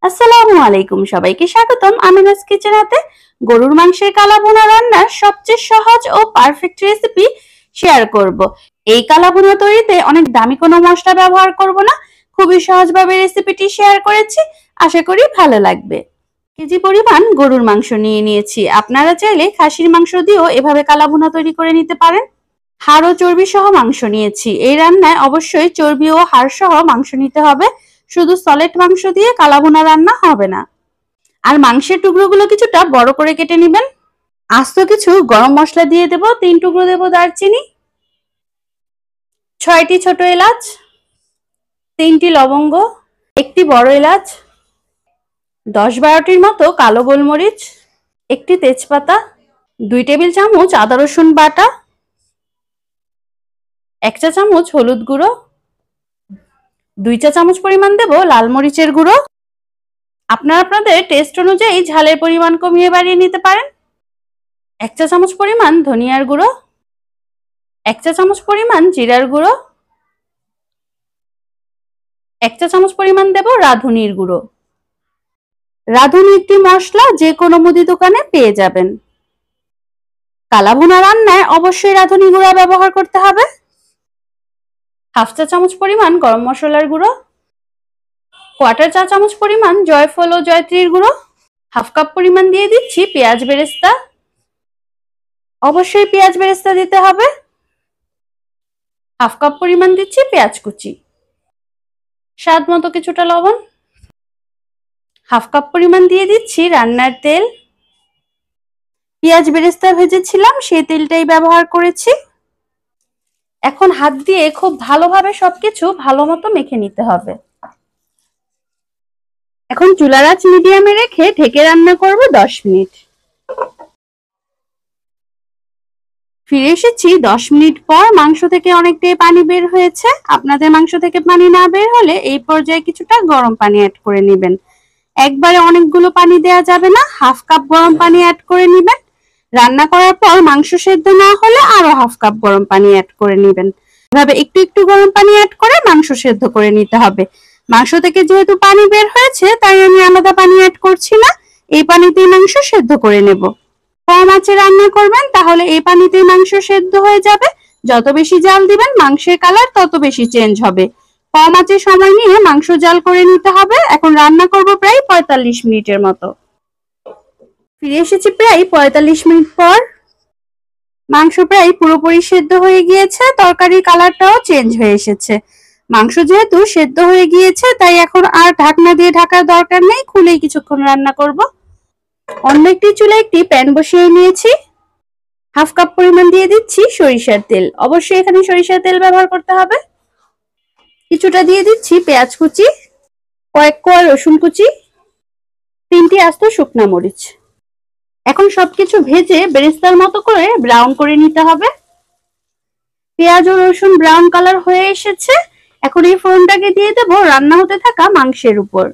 আসসালামু আলাইকুম, সবাইকে স্বাগতম আমিনাস কিচেনেতে। গরুর মাংসের কালা ভুনা রান্নার সবচেয়ে সহজ ও পারফেক্ট রেসিপি শেয়ার করব। এই কালা ভুনা তৈরিতে অনেক দামি কোনো মশলা ব্যবহার করব না, খুবই সহজভাবে রেসিপিটি শেয়ার করেছি, আশা করি ভালো লাগবে। কেজি পরিমাণ গরুর মাংস নিয়ে নিয়েছি। আপনারা চাইলে খাসির মাংস দিয়েও এভাবে কালা ভুনা তৈরি করে নিতে পারেন। হাড় ও চর্বি সহ মাংস নিয়েছি। এই রান্নায় অবশ্যই চর্বি ও হাড় সহ মাংস নিতে হবে, শুধু সলিড মাংস দিয়ে কালা ভুনা রান্না হবে না। আর মাংসের টুকরোগুলো কিছুটা বড় করে কেটে নেবেন। আস্ত কিছু গরম মশলা দিয়ে দেব। 3 টুকরো দেব দারচিনি, 6টি ছোট এলাচ, 3টি লবঙ্গ, 1টি বড় এলাচ, 10-12টির মতো কালো গোলমরিচ, 1টি তেজপাতা, 2 টেবিল চামচ আদা রসুন বাটা, 1 চা চামচ হলুদ গুঁড়ো, 2 চা চামচ পরিমাণ দেব লাল মরিচের গুঁড়ো। আপনারা আপনাদের টেস্ট অনুযায়ী ঝালের পরিমাণ কমিয়ে বাড়িয়ে নিতে পারেন। 1 চা চামচ পরিমাণ ধনিয়ার গুঁড়ো, 1 চা চামচ পরিমাণ জিরার গুঁড়ো, 1 চা চামচ পরিমাণ দেব রাঁধুনির গুঁড়ো। রাঁধুনি একটি মশলা, যে কোনো মুদি দোকানে পেয়ে যাবেন। কালা ভুনা রান্নায় অবশ্যই রাঁধুনি গুঁড়া ব্যবহার করতে হবে। 1/2 চা চামচ পরিমাণ গরম মশলার গুঁড়ো, 1/4 চা চামচ পরিমাণ জয়ফল ও জয়ত্রীর গুঁড়ো, 1/2 কাপ পরিমাণ দিয়ে দিচ্ছি পেঁয়াজ বেরেস্তা। অবশ্যই পেঁয়াজ বেরেস্তা দিতে হবে। 1/2 কাপ পরিমাণ দিচ্ছি পেঁয়াজ কুচি, স্বাদ মতো কিছুটা লবণ, 1/2 কাপ পরিমাণ দিয়ে দিচ্ছি রান্নার তেল। পেঁয়াজ বেরেস্তা ভেজেছিলাম, সেই তেলটাই ব্যবহার করেছি। এখন হাত দিয়ে খুব ভালোভাবে সবকিছু ভালো মতো মেখে নিতে হবে। এখন চুলার আঁচ মিডিয়ামে রেখে ঢেকে রান্না করব 10 মিনিট। ফিরে এসেছি 10 মিনিট পর। মাংস থেকে অনেকটাই পানি বের হয়েছে। আপনাদের মাংস থেকে পানি না বের হলে এই পর্যায়ে কিছুটা গরম পানি অ্যাড করে নেবেন। একবারে অনেকগুলো পানি দেওয়া যাবে না, 1/2 কাপ গরম পানি অ্যাড করে নেবেন। রান্না করার পর মাংস সেদ্ধ না হলে আরো 1/2 কাপ গরম পানি অ্যাড করে নেবেন। এভাবে একটু একটু গরম পানি অ্যাড করে মাংস সেদ্ধ করে নিতে হবে। মাংস থেকে যেহেতু পানি বের হয়েছে, তাই আমি আলাদা পানি অ্যাড করছি না, এই পানিতেই মাংস সেদ্ধ করে নেব। কম আঁচে রান্না করবেন, তাহলে এই পানিতেই মাংস সেদ্ধ হয়ে যাবে। যত বেশি জাল দিবেন মাংসের কালার তত বেশি চেঞ্জ হবে। কম আঁচে সময় নিয়ে মাংস জাল করে নিতে হবে। এখন রান্না করব প্রায় 45 মিনিটের মতো। ফিরে এসেছি প্রায় 45 মিনিট পর। মাংস প্রায় পুরোপুরি সেদ্ধ হয়ে গিয়েছে, তরকারির কালারটাও চেঞ্জ হয়ে এসেছে। মাংস যেহেতু সেদ্ধ হয়ে গিয়েছে, তাই এখন আর ঢাকনা দিয়ে ঢাকার দরকার নেই, খুলেই কিছুক্ষণ রান্না করব। অন্য একটি চুলায় একটি প্যান বসিয়ে নিয়েছি। 1/2 কাপ পরিমাণ দিয়ে দিচ্ছি সরিষার তেল। অবশ্যই এখানে সরিষার তেল ব্যবহার করতে হবে। কিছুটা দিয়ে দিচ্ছি পেঁয়াজ কুচি, কয়েক কোয়া রসুন কুচি, 3টি আস্ত শুকনা মরিচ। এখন সবকিছু ভেজে বেরেস্তার মতো করে ব্রাউন করে নিতে হবে। পেঁয়াজ ও রসুন ব্রাউন কালার হয়ে এসেছে। এখন এই ফোড়নটাকে দিয়ে দেব রান্না হতে থাকা মাংসের উপর।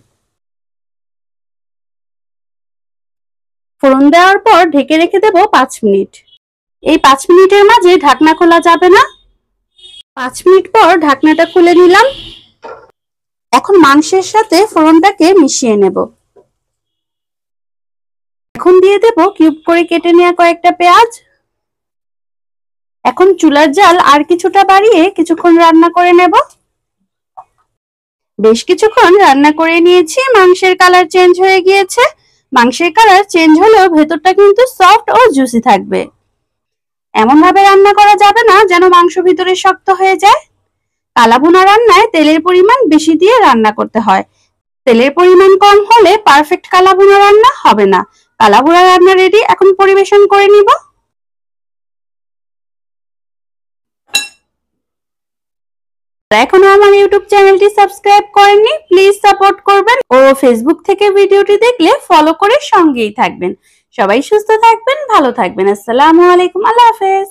ফোড়ন দেওয়ার পর ঢেকে রেখে দেব 5 মিনিট। এই 5 মিনিটের মাঝে ঢাকনা খোলা যাবে না। 5 মিনিট পর ঢাকনাটা খুলে নিলাম। এখন মাংসের সাথে ফোড়নটাকে মিশিয়ে নেব। এখন দিয়ে দেব কিউব করে কেটে নেওয়া কয়েকটা পেঁয়াজ। এখন চুলার জাল আর কিছুটা বাড়িয়ে কিছুক্ষণ রান্না করে নেব। বেশ কিছুক্ষণ রান্না করে নিয়েছি। মাংসের কালার চেঞ্জ হয়ে গিয়েছে। মাংসের কালার চেঞ্জ হলেও ভেতরটা কিন্তু সফট ও জুসি থাকবে। এমন ভাবে রান্না করা যাবে না যেন মাংস ভিতরে শক্ত হয়ে যায়। কালা ভুনা রান্নায় তেলের পরিমাণ বেশি দিয়ে রান্না করতে হয়। তেলের পরিমাণ কম হলে পারফেক্ট কালা ভুনা রান্না হবে না। কালা ভুনা রান্না রেডি। এখন পরিবেশন করে নিব। এখনো আমার ইউটিউব চ্যানেলটি সাবস্ক্রাইব করেননি, প্লিজ সাপোর্ট করবেন ও ফেসবুক থেকে ভিডিওটি দেখলে ফলো করে সঙ্গেই থাকবেন। সবাই সুস্থ থাকবেন, ভালো থাকবেন। আসসালামু আলাইকুম, আল্লাহ হাফেজ।